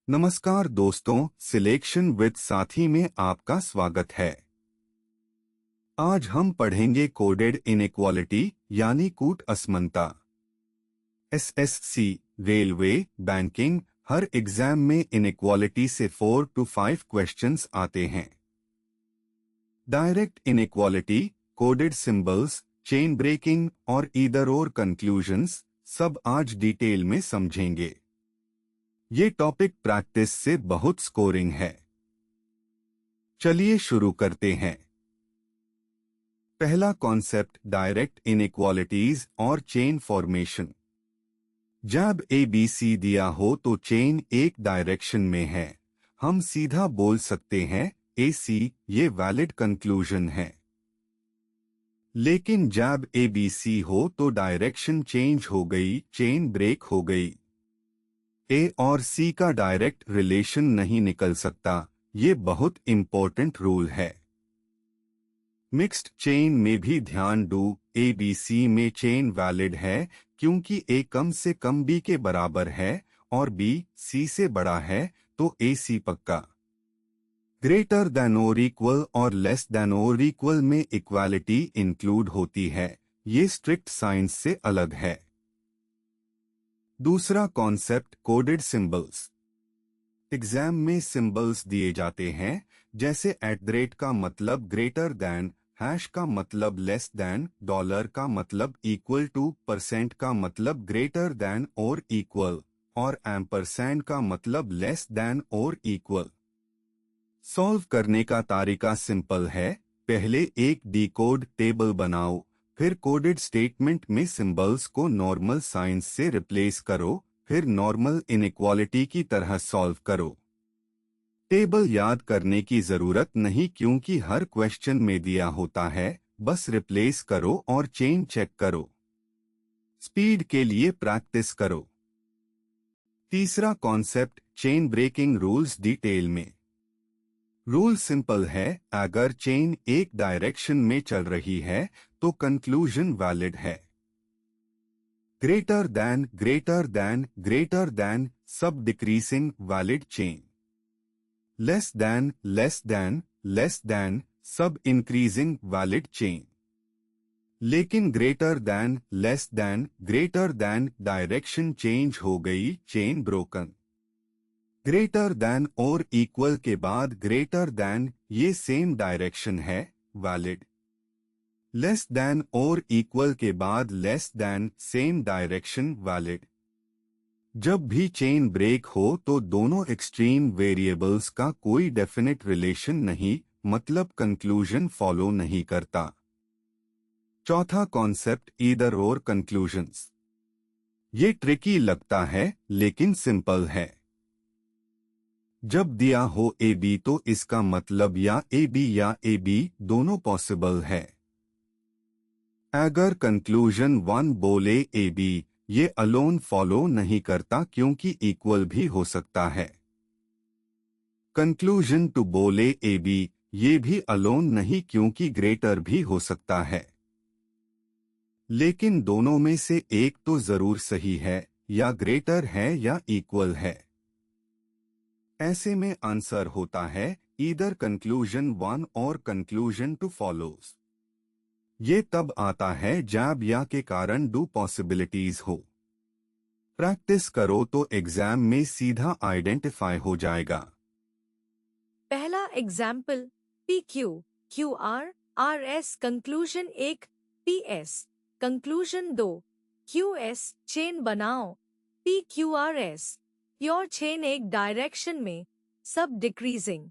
नमस्कार दोस्तों, selection with साथी में आपका स्वागत है। आज हम पढ़ेंगे कोडेड इनइक्वालिटी यानी कूट असमानता। एसएससी, रेलवे, बैंकिंग, हर एग्जाम में इनइक्वालिटी से 4 to 5 क्वेश्चंस आते हैं। Direct inequality, coded symbols, chain breaking और ईदर और कंक्लूजन्स सब आज डिटेल में समझेंगे। ये टॉपिक प्रैक्टिस से बहुत स्कोरिंग है। चलिए शुरू करते हैं। पहला कॉन्सेप्ट, डायरेक्ट इनइक्वालिटीज और चेन फॉर्मेशन। जब ए बी सी दिया हो तो चेन एक डायरेक्शन में है, हम सीधा बोल सकते हैं ए सी, ये वैलिड कंक्लूजन है। लेकिन जब ए बी सी हो तो डायरेक्शन चेंज हो गई, चेन ब्रेक हो गई। ए और सी का डायरेक्ट रिलेशन नहीं निकल सकता, ये बहुत इंपॉर्टेंट रूल है। मिक्स्ड चेन में भी ध्यान दो, ए बी सी में चेन वैलिड है क्योंकि ए कम से कम बी के बराबर है और बी सी से बड़ा है, तो ए सी पक्का। ग्रेटर देन और इक्वल और लेस देन और इक्वल में इक्वालिटी इंक्लूड होती है, ये स्ट्रिक्ट साइंस से अलग है। दूसरा कॉन्सेप्ट, कोडेड सिंबल्स। एग्जाम में सिंबल्स दिए जाते हैं, जैसे @ का मतलब ग्रेटर दैन, हैश का मतलब लेस दैन, डॉलर का मतलब इक्वल टू, परसेंट का मतलब ग्रेटर दैन और इक्वल, और एम्परसैंड का मतलब लेस दैन और इक्वल। सॉल्व करने का तरीका सिंपल है। पहले एक डिकोड टेबल बनाओ, फिर कोडेड स्टेटमेंट में सिंबल्स को नॉर्मल साइंस से रिप्लेस करो, फिर नॉर्मल इनइक्वालिटी की तरह सॉल्व करो। टेबल याद करने की जरूरत नहीं क्योंकि हर क्वेश्चन में दिया होता है, बस रिप्लेस करो और चेन चेक करो। स्पीड के लिए प्रैक्टिस करो। तीसरा concept, chain breaking rules detail में। रूल सिंपल है, अगर चेन एक डायरेक्शन में चल रही है तो कंक्लूजन वैलिड है। Greater than, greater than, greater than सब decreasing valid chain. Less than, less than, less than सब इंक्रीजिंग वैलिड चेन। लेकिन greater than, less than, greater than direction change हो गई, चेन ब्रोकन। ग्रेटर दैन और equal के बाद greater than, ये same direction है, वैलिड। लेस दैन और इक्वल के बाद less than, same direction, valid. जब भी चेन ब्रेक हो तो दोनों एक्सट्रीम वेरिएबल्स का कोई डेफिनेट रिलेशन नहीं, मतलब कंक्लूजन फॉलो नहीं करता। चौथा कॉन्सेप्ट, ईदर और कंक्लूजन्स। ये ट्रिकी लगता है लेकिन सिंपल है। जब दिया हो ए बी तो इसका मतलब या ए बी दोनों पॉसिबल है। अगर कंक्लूजन 1 बोले ए बी, ये अलोन फॉलो नहीं करता क्योंकि इक्वल भी हो सकता है। कंक्लूजन 2 बोले ए बी, ये भी अलोन नहीं क्योंकि ग्रेटर भी हो सकता है। लेकिन दोनों में से एक तो जरूर सही है, या ग्रेटर है या इक्वल है। ऐसे में आंसर होता है ईदर कंक्लूजन 1 और कंक्लूजन 2 फॉलोज। ये तब आता है जब या के कारण 2 पॉसिबिलिटीज हो। प्रैक्टिस करो तो एग्जाम में सीधा आइडेंटिफाई हो जाएगा। पहला example, P Q, Q R, R S conclusion 1, P S conclusion 2, Q S chain बनाओ, P Q R S pure chain एक डायरेक्शन में, सब डिक्रीजिंग।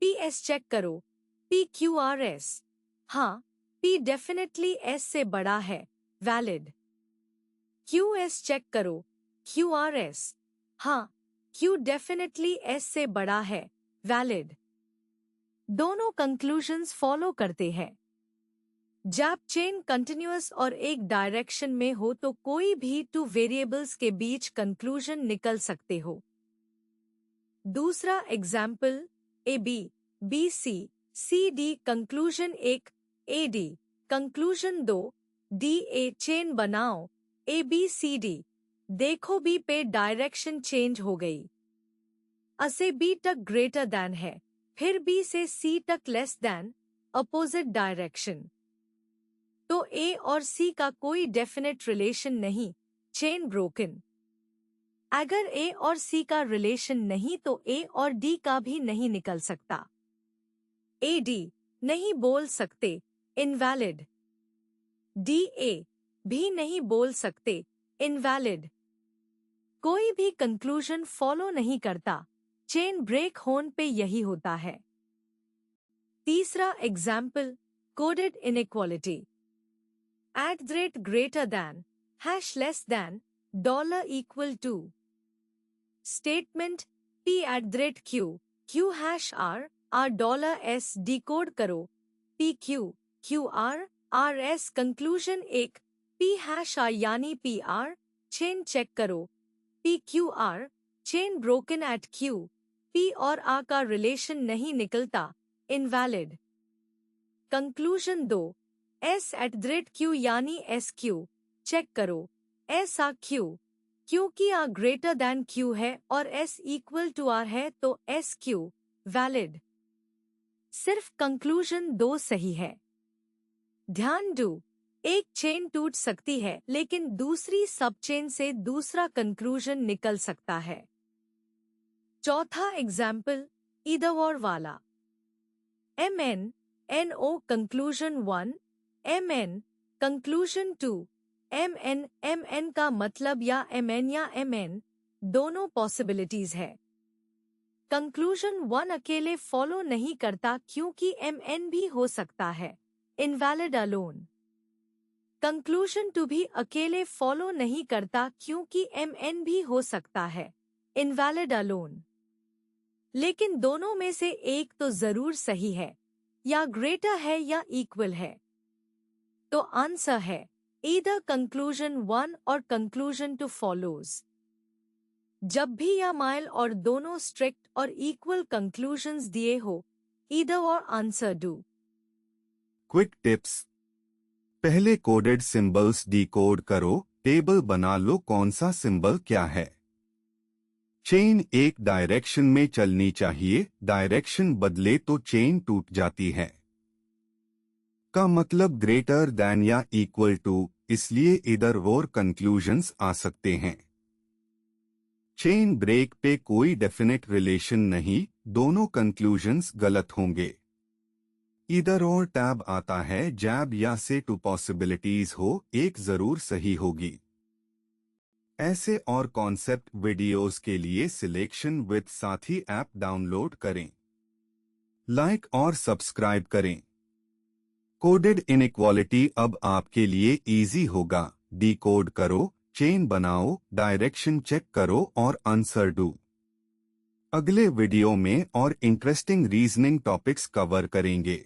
पी एस चेक करो, पी क्यू आर एस, हाँ, पी डेफिनेटली एस से बड़ा है, valid. Q S check करो, क्यू आर एस, हाँ, क्यू डेफिनेटली एस से बड़ा है, वैलिड। दोनों कंक्लूजन्स फॉलो करते हैं। जब चेन कंटिन्यूअस और एक डायरेक्शन में हो तो कोई भी 2 वेरिएबल्स के बीच कंक्लूजन निकल सकते हो। दूसरा example, A B, B C, C D conclusion 1, A D conclusion 2, D A chain बनाओ, ए बी सी डी। देखो बी पे डायरेक्शन चेंज हो गई। A से B तक ग्रेटर दैन है, फिर B से C तक लेस दैन, अपोजिट डायरेक्शन। तो A और C का कोई डेफिनेट रिलेशन नहीं, चेन ब्रोकन। अगर A और C का रिलेशन नहीं तो A और D का भी नहीं निकल सकता। AD नहीं बोल सकते, इनवैलिड। DA भी नहीं बोल सकते, इनवैलिड। कोई भी कंक्लूजन फॉलो नहीं करता, चेन ब्रेक होने पे यही होता है। तीसरा example, coded inequality. @ Greater than, hash less than, dollar equal to. Statement P@Q, Q hash R dollar S डिकोड करो, PQ, QR, RS कंक्लूजन एक, P हैश R यानी PR, चेन चेक करो, PQR, chain broken at Q, P और R का relation नहीं निकलता, invalid. Conclusion 2, S@Q यानी SQ, चेक करो, SRQ, क्योंकि R ग्रेटर दैन Q है और S इक्वल टू R है तो SQ, वैलिड। सिर्फ कंक्लूजन 2 सही है। ध्यान दो, एक चेन टूट सकती है लेकिन दूसरी सब चेन से दूसरा कंक्लूजन निकल सकता है। चौथा एग्जाम्पल, ईदर और वाला। MN conclusion 1, MN conclusion 2, MN का मतलब या MN दोनों पॉसिबिलिटीज है। कंक्लूजन 1 अकेले फॉलो नहीं करता क्योंकि MN भी हो सकता है, इनवैलिड अलोन। कंक्लूजन 2 भी अकेले फॉलो नहीं करता क्योंकि MN भी हो सकता है, इनवैलिड अलोन। लेकिन दोनों में से एक तो जरूर सही है, या ग्रेटर है या इक्वल है। तो आंसर है ईदर कंक्लूजन 1 और कंक्लूजन 2 फॉलोज। जब भी या माइल और दोनों स्ट्रिक्ट और इक्वल कंक्लूजन्स दिए हो, ईदर और आंसर डू। Quick tips. पहले कोडेड सिंबल्स डिकोड करो, टेबल बना लो कौन सा सिंबल क्या है। चेन एक डायरेक्शन में चलनी चाहिए, डायरेक्शन बदले तो चेन टूट जाती है। का मतलब ग्रेटर दैन या इक्वल टू, इसलिए इधर और कंक्लूजन्स आ सकते हैं। चेन ब्रेक पे कोई डेफिनेट रिलेशन नहीं, दोनों कंक्लूजन्स गलत होंगे। इधर और टैब आता है, जैब या से 2 पॉसिबिलिटीज हो, एक जरूर सही होगी। ऐसे और कॉन्सेप्ट वीडियोस के लिए सिलेक्शन विद साथी ऐप डाउनलोड करें, लाइक और सब्सक्राइब करें। कोडेड इनइक्वालिटी अब आपके लिए इजी होगा, डिकोड करो, चेन बनाओ, डायरेक्शन चेक करो और आंसर डू। अगले वीडियो में और इंटरेस्टिंग रीजनिंग टॉपिक्स कवर करेंगे।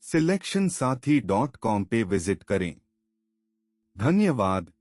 SelectionSathi.com पे विजिट करें। धन्यवाद।